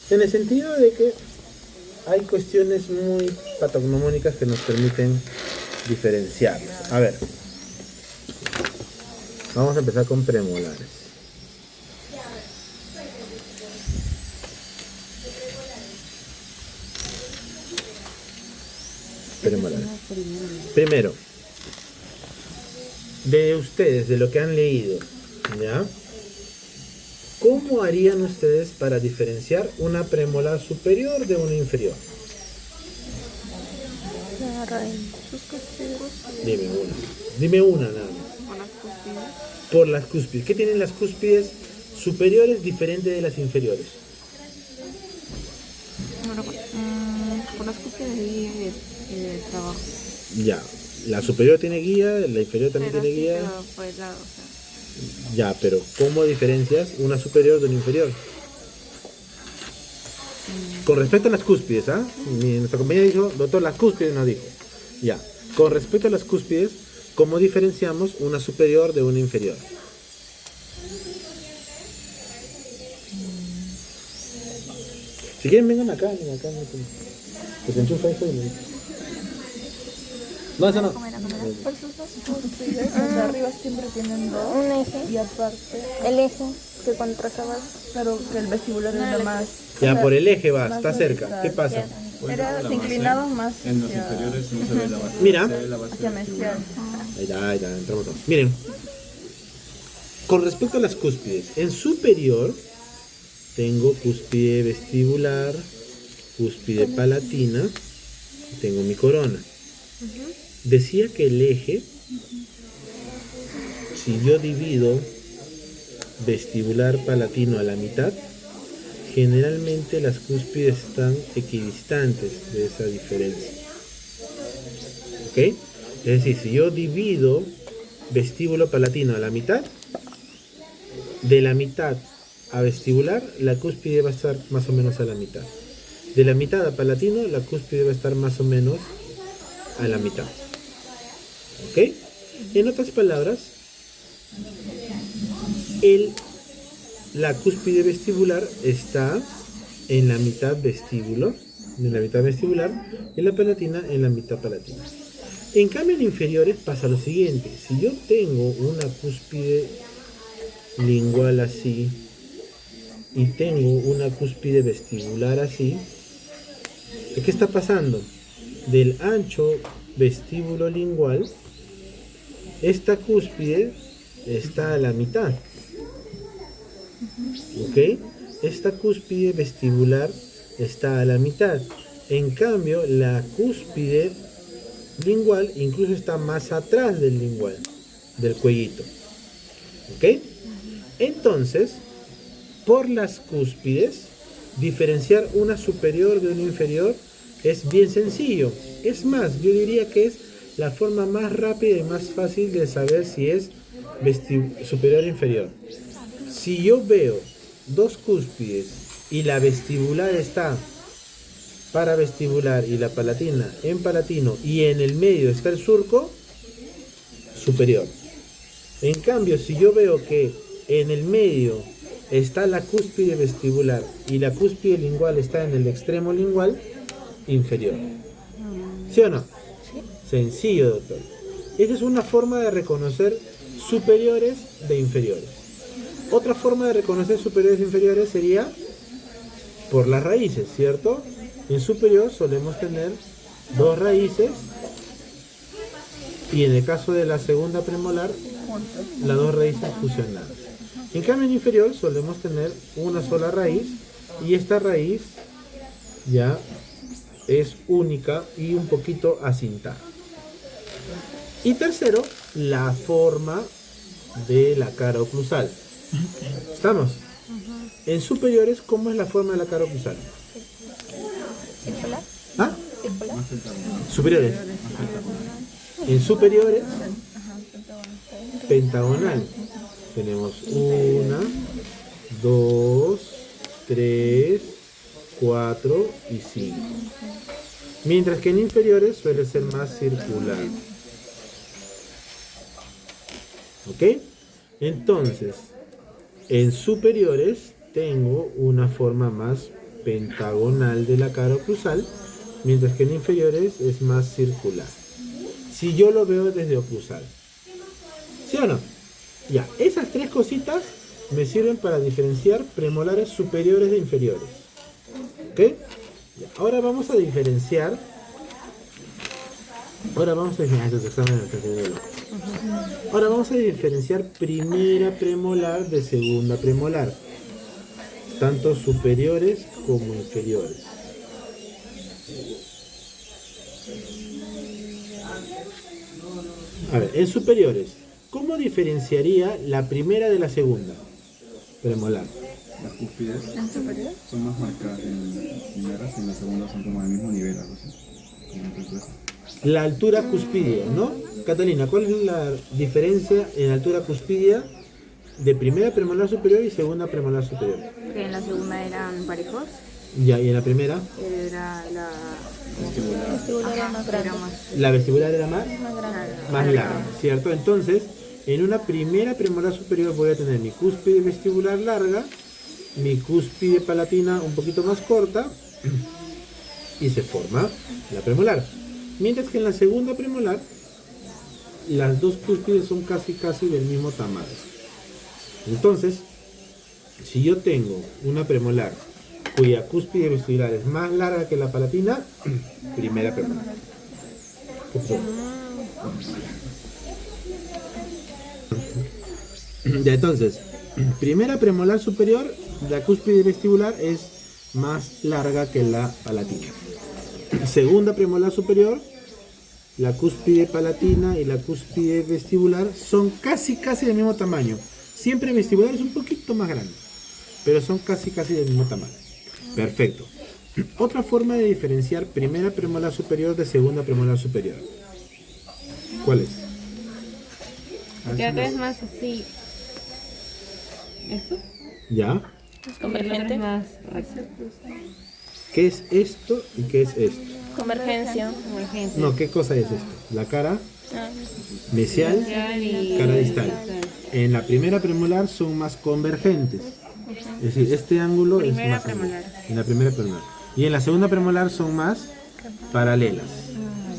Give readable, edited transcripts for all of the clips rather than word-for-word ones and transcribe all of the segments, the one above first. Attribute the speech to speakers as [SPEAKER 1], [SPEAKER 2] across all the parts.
[SPEAKER 1] En el sentido de que hay cuestiones muy patognomónicas que nos permiten diferenciarlas. A ver, vamos a empezar con premolares. Premolares. Primero, de ustedes, de lo que han leído, ¿ya? ¿Cómo harían ustedes para diferenciar una premolar superior de una inferior?
[SPEAKER 2] La raíz. Sus cúspides.
[SPEAKER 1] Dime una. Dime una nada más.
[SPEAKER 2] Con las cúspides.
[SPEAKER 1] Por las cúspides. ¿Qué tienen las cúspides superiores diferente de las inferiores?
[SPEAKER 2] Bueno, con las cúspides y de trabajo.
[SPEAKER 1] Ya. La superior tiene guía, la inferior también
[SPEAKER 2] Pero
[SPEAKER 1] tiene
[SPEAKER 2] sí,
[SPEAKER 1] guía.
[SPEAKER 2] pero por el lado, o sea.
[SPEAKER 1] Ya, pero ¿cómo diferencias una superior de una inferior? Con respecto a las cúspides, ¿ah? Nuestra compañera dijo, doctor, las cúspides nos dijo. Ya. Con respecto a las cúspides, ¿cómo diferenciamos una superior de una inferior? Si quieren, vengan acá, que se enchufa esto y me... No, eso no.
[SPEAKER 2] ¿Cómo era? ¿Cómo era?
[SPEAKER 3] Por sus dos cúspides, los de arriba siempre tienen dos.
[SPEAKER 4] Un eje,
[SPEAKER 3] Y aparte,
[SPEAKER 4] el eje que cuando trazabas.
[SPEAKER 3] claro que el vestibular es lo más.
[SPEAKER 1] Ya, por el eje va,
[SPEAKER 3] más
[SPEAKER 1] está cerca.
[SPEAKER 3] horizontal.
[SPEAKER 1] ¿Qué pasa?
[SPEAKER 3] Era, se inclinaba más
[SPEAKER 5] En los
[SPEAKER 3] hacia,
[SPEAKER 5] inferiores no se ve la base.
[SPEAKER 1] Mira.
[SPEAKER 5] Se ve la base
[SPEAKER 3] hacia
[SPEAKER 5] vestibular.
[SPEAKER 3] mesial.
[SPEAKER 1] Ahí está, entramos todos. Miren, con respecto a las cúspides, en superior tengo cúspide vestibular, cúspide palatina, y tengo mi corona. Decía que el eje, si yo divido vestibular palatino a la mitad, generalmente las cúspides están equidistantes de esa diferencia. ¿Ok? Es decir, si yo divido vestíbulo palatino a la mitad, de la mitad a vestibular, la cúspide va a estar más o menos a la mitad. De la mitad a palatino, la cúspide va a estar más o menos a la mitad. ¿Ok? En otras palabras, la cúspide vestibular está en la mitad vestíbulo, en la mitad vestibular, y la palatina en la mitad palatina. En cambio, en inferiores pasa lo siguiente. Si yo tengo una cúspide lingual así y tengo una cúspide vestibular así, ¿qué está pasando? Del ancho vestíbulo lingual, esta cúspide está a la mitad. ¿Ok? Esta cúspide vestibular está a la mitad. En cambio, la cúspide lingual incluso está más atrás del lingual, del cuellito. ¿Ok? Entonces, por las cúspides, diferenciar una superior de una inferior es bien sencillo. Es más, yo diría que es la forma más rápida y más fácil de saber si es superior o inferior. Si yo veo dos cúspides y la vestibular está paravestibular y la palatina en palatino y en el medio está el surco, superior. En cambio, si yo veo que en el medio está la cúspide vestibular y la cúspide lingual está en el extremo lingual, inferior. ¿Sí o no? Sencillo, doctor. Esa es una forma de reconocer superiores de inferiores. Otra forma de reconocer superiores e inferiores sería por las raíces, ¿cierto? En superior solemos tener dos raíces y en el caso de la segunda premolar, las dos raíces fusionadas. En cambio en inferior solemos tener una sola raíz y esta raíz ya es única y un poquito acintada. Y tercero, la forma de la cara oclusal. ¿Estamos? En superiores, ¿cómo es la forma de la cara oclusal?
[SPEAKER 4] Circular.
[SPEAKER 1] ¿Ah?
[SPEAKER 4] Circular.
[SPEAKER 1] Superiores. En superiores, pentagonal. Tenemos 1, 2, 3, 4 y 5. Mientras que en inferiores suele ser más circular. ¿Ok? Entonces, en superiores tengo una forma más pentagonal de la cara oclusal, mientras que en inferiores es más circular. Si yo lo veo desde oclusal. ¿Sí o no? Ya, esas tres cositas me sirven para diferenciar premolares superiores de inferiores. ¿Ok? Ya, ahora vamos a diferenciar. Ahora vamos a diferenciar primera premolar de segunda premolar, tanto superiores como inferiores. A ver, en superiores, ¿cómo diferenciaría la primera de la segunda premolar?
[SPEAKER 5] Las cúspides son más marcadas en las primeras y en las segundas son como al mismo nivel, algo así. Como ejemplo eso.
[SPEAKER 1] La altura cuspidia, ¿no? Catalina, ¿cuál es la diferencia en altura cuspidia de primera premolar superior y segunda premolar superior?
[SPEAKER 2] Que en la segunda eran parejos.
[SPEAKER 1] Ya, y en la primera,
[SPEAKER 2] Era la
[SPEAKER 3] Vestibular era más grande.
[SPEAKER 2] era más
[SPEAKER 1] la vestibular era más
[SPEAKER 3] Grande.
[SPEAKER 1] larga, ¿cierto? Entonces, en una primera premolar superior voy a tener mi cúspide vestibular larga, mi cúspide palatina un poquito más corta y se forma la premolar. Mientras que en la segunda premolar, las dos cúspides son casi del mismo tamaño. Entonces, si yo tengo una premolar cuya cúspide vestibular es más larga que la palatina, primera premolar. ¿Qué pasó? Ya, entonces, primera premolar superior, la cúspide vestibular es más larga que la palatina. Segunda premolar superior, la cúspide palatina y la cúspide vestibular son casi del mismo tamaño. Siempre vestibular es un poquito más grande, pero son casi del mismo tamaño. Perfecto. Otra forma de diferenciar primera premolar superior de segunda premolar superior. ¿Cuál es?
[SPEAKER 2] porque acá es más así. ¿Esto?
[SPEAKER 1] ¿Ya?
[SPEAKER 3] Convergente.
[SPEAKER 2] Es más recto.
[SPEAKER 1] ¿Qué es esto y qué es esto?
[SPEAKER 3] Convergencia.
[SPEAKER 2] Convergencia.
[SPEAKER 1] No, ¿qué cosa es esto? La cara
[SPEAKER 3] Ah,
[SPEAKER 1] mesial,
[SPEAKER 2] Y
[SPEAKER 1] cara distal. En la primera premolar son más convergentes. Es decir, este ángulo es
[SPEAKER 2] Primera
[SPEAKER 1] más
[SPEAKER 2] premolar.
[SPEAKER 1] angular. En la primera premolar. Y en la segunda premolar son más paralelas.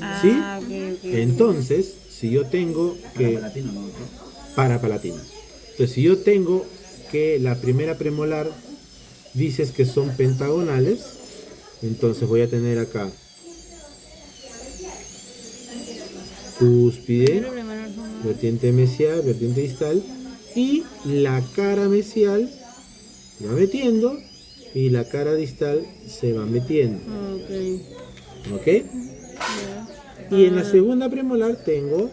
[SPEAKER 2] Ah,
[SPEAKER 1] ¿Sí?
[SPEAKER 2] ok.
[SPEAKER 1] Entonces, si yo tengo que...
[SPEAKER 5] Palatino, ¿no, doctor?
[SPEAKER 1] Para palatina. Entonces, si yo tengo que la primera premolar dices que son pentagonales, entonces voy a tener acá cúspide, vertiente mesial, vertiente distal, y la cara mesial va metiendo y la cara distal se va metiendo. ¿Ok? Y en la segunda premolar tengo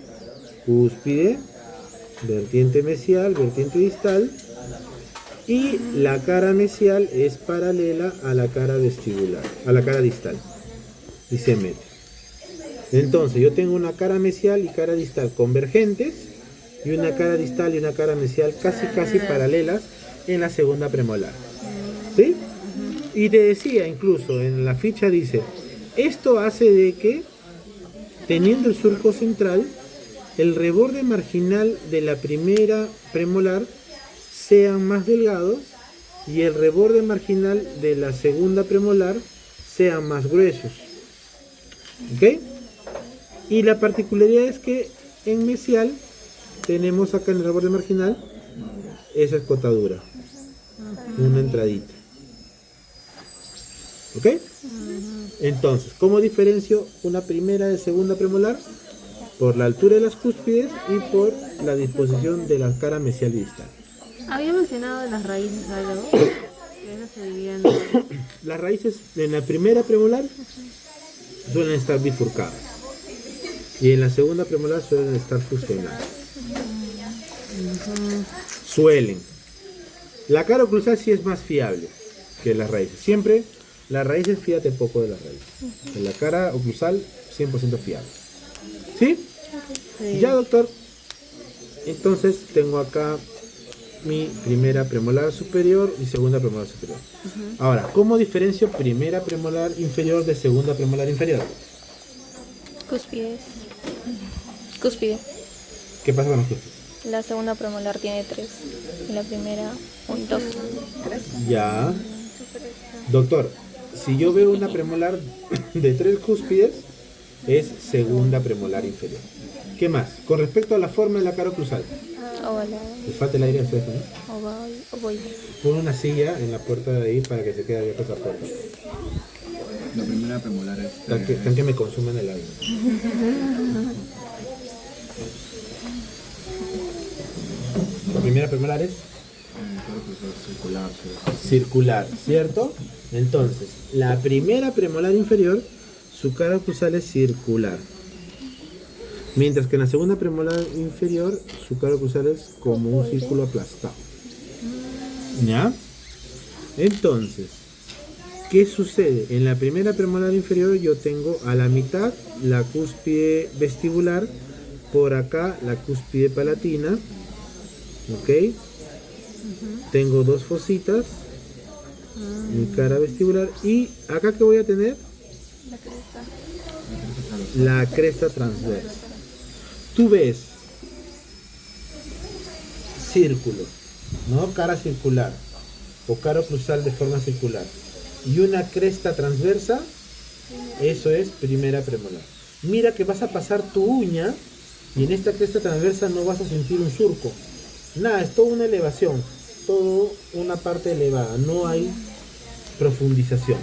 [SPEAKER 1] cúspide, vertiente mesial, vertiente distal, y la cara mesial es paralela a la cara vestibular, a la cara distal, y se mete. Entonces yo tengo una cara mesial y cara distal convergentes y una cara distal y una cara mesial casi paralelas en la segunda premolar. ¿Sí? Y te decía incluso en la ficha dice, esto hace de que teniendo el surco central, el reborde marginal de la primera premolar sean más delgados y el reborde marginal de la segunda premolar sean más gruesos. ¿Ok? Y la particularidad es que en mesial tenemos acá en el reborde marginal esa escotadura, una entradita. ¿Ok? Entonces, ¿cómo diferencio una primera de segunda premolar? Por la altura de las cúspides y por la disposición de la cara mesial y distal.
[SPEAKER 2] Había mencionado las raíces algo. Que esas se dividen en...
[SPEAKER 1] Las raíces en la primera premolar suelen estar bifurcadas y en la segunda premolar suelen estar fusionadas. Suelen. La cara oclusal sí es más fiable que las raíces. Siempre las raíces, fíjate poco de las raíces. En la cara oclusal 100% fiable. ¿Sí?
[SPEAKER 2] Sí.
[SPEAKER 1] Ya, doctor. Entonces tengo acá mi primera premolar superior y segunda premolar superior. Ahora, ¿cómo diferencio primera premolar inferior de segunda premolar inferior?
[SPEAKER 3] cúspides. Cúspide.
[SPEAKER 1] ¿Qué pasa con los cúspides?
[SPEAKER 3] La segunda premolar tiene 3. Y la primera, 2.
[SPEAKER 1] Ya. Doctor, si yo veo una premolar de 3 cúspides, es segunda premolar inferior. ¿Qué más? Con respecto a la forma de la cara oclusal.
[SPEAKER 4] Ovalada.
[SPEAKER 1] Les falta el aire a ustedes, ¿no?
[SPEAKER 4] Ovoide.
[SPEAKER 1] Pon una silla en la puerta de ahí para que se quede abierta esa puerta.
[SPEAKER 5] La primera premolar es...
[SPEAKER 1] Tan que me consumen el aire. La primera premolar es
[SPEAKER 5] circular.
[SPEAKER 1] circular, ¿cierto? Entonces, la primera premolar inferior, su cara oclusal es circular. Mientras que en la segunda premolar inferior, su cara oclusal es como un círculo aplastado. ¿Ya? Entonces, ¿qué sucede? En la primera premolar inferior yo tengo a la mitad la cúspide vestibular, por acá la cúspide palatina, ¿ok? Tengo dos fositas, mi cara vestibular, y acá ¿qué voy a tener? La cresta transversa. Tú ves círculo, ¿no? Cara circular o cara oclusal de forma circular y una cresta transversa, eso es primera premolar. Mira que vas a pasar tu uña y en esta cresta transversa no vas a sentir un surco, nada, es toda una elevación, todo una parte elevada, no hay profundización.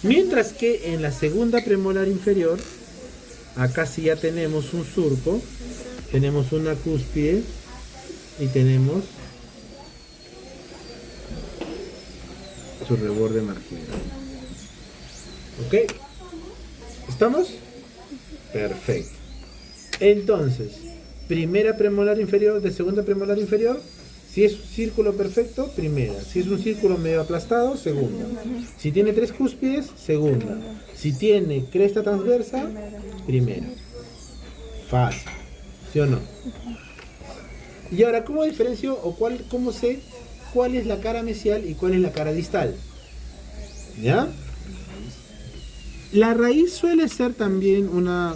[SPEAKER 1] Mientras que en la segunda premolar inferior, acá sí ya tenemos un surco, tenemos una cúspide y tenemos su reborde marginal. ¿Ok? ¿Estamos? Perfecto. Entonces, primera premolar inferior de segunda premolar inferior, si es un círculo perfecto, primera. Si es un círculo medio aplastado, segunda. Si tiene 3 cúspides, segunda. Si tiene cresta transversa, primera. Fácil. ¿Sí o no? Y ahora, ¿cómo diferencio o cómo sé cuál es la cara mesial y cuál es la cara distal? ¿Ya? La raíz suele ser también una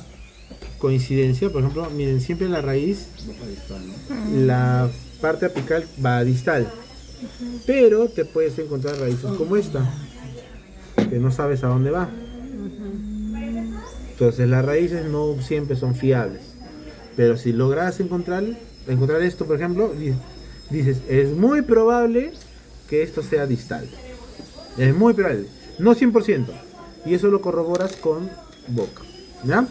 [SPEAKER 1] coincidencia. Por ejemplo, miren, siempre la raíz, la parte apical va a distal. Pero te puedes encontrar raíces como esta, que no sabes a dónde va. Entonces las raíces no siempre son fiables. Pero si logras encontrar esto, por ejemplo, dices, es muy probable que esto sea distal. Es muy probable. No 100%. Y eso lo corroboras con boca. ¿Ya?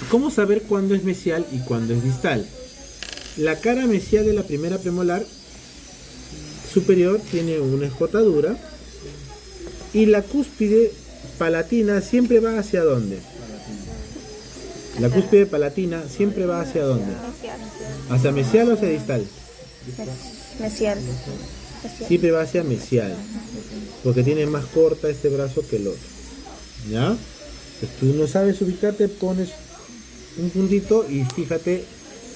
[SPEAKER 1] ¿Cómo saber cuándo es mesial y cuándo es distal? La cara mesial de la primera premolar superior tiene una escotadura y la cúspide palatina siempre va hacia ¿dónde? La cúspide palatina siempre va hacia ¿dónde? ¿Hacia mesial o hacia distal?
[SPEAKER 4] Mesial.
[SPEAKER 1] Siempre va hacia mesial, porque tiene más corta este brazo que el otro. ¿Ya? Pues tú no sabes ubicarte, pones un puntito y fíjate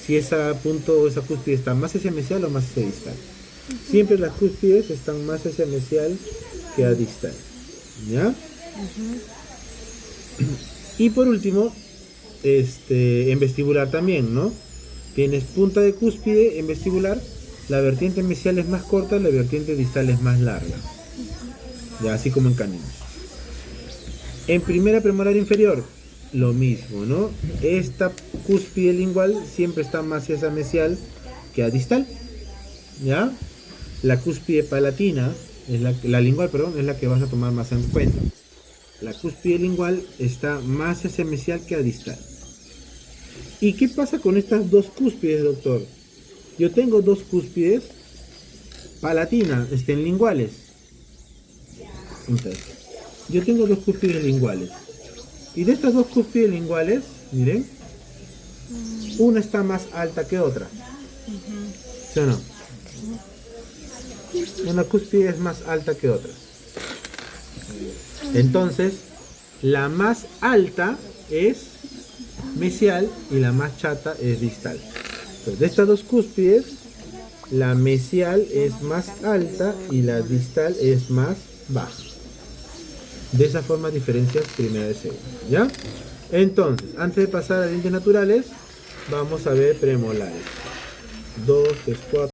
[SPEAKER 1] si ese punto o esa cúspide está más hacia mesial o más hacia distal. Siempre las cúspides están más hacia mesial que a distal. ¿Ya? Y por último, en vestibular también, ¿no? Tienes punta de cúspide en vestibular, la vertiente mesial es más corta, la vertiente distal es más larga. Ya, así como en caninos. En primera premolar inferior, lo mismo, ¿no? Esta cúspide lingual siempre está más hacia mesial que a distal. ¿Ya? La cúspide palatina, la lingual, perdón, es la que vas a tomar más en cuenta. La cúspide lingual está más hacia mesial que a distal. ¿Y qué pasa con estas dos cúspides, doctor? Yo tengo dos cúspides palatinas, linguales. Entonces, yo tengo dos cúspides linguales. Y de estas dos cúspides linguales, miren, una está más alta que otra. ¿Sí o no? Una cúspide es más alta que otra. Entonces, la más alta es mesial y la más chata es distal. Entonces, de estas dos cúspides, la mesial es más alta y la distal es más baja. De esa forma diferencias primera de segunda. ¿Ya? Entonces, antes de pasar a dientes naturales, vamos a ver premolares. 2, 3, 4.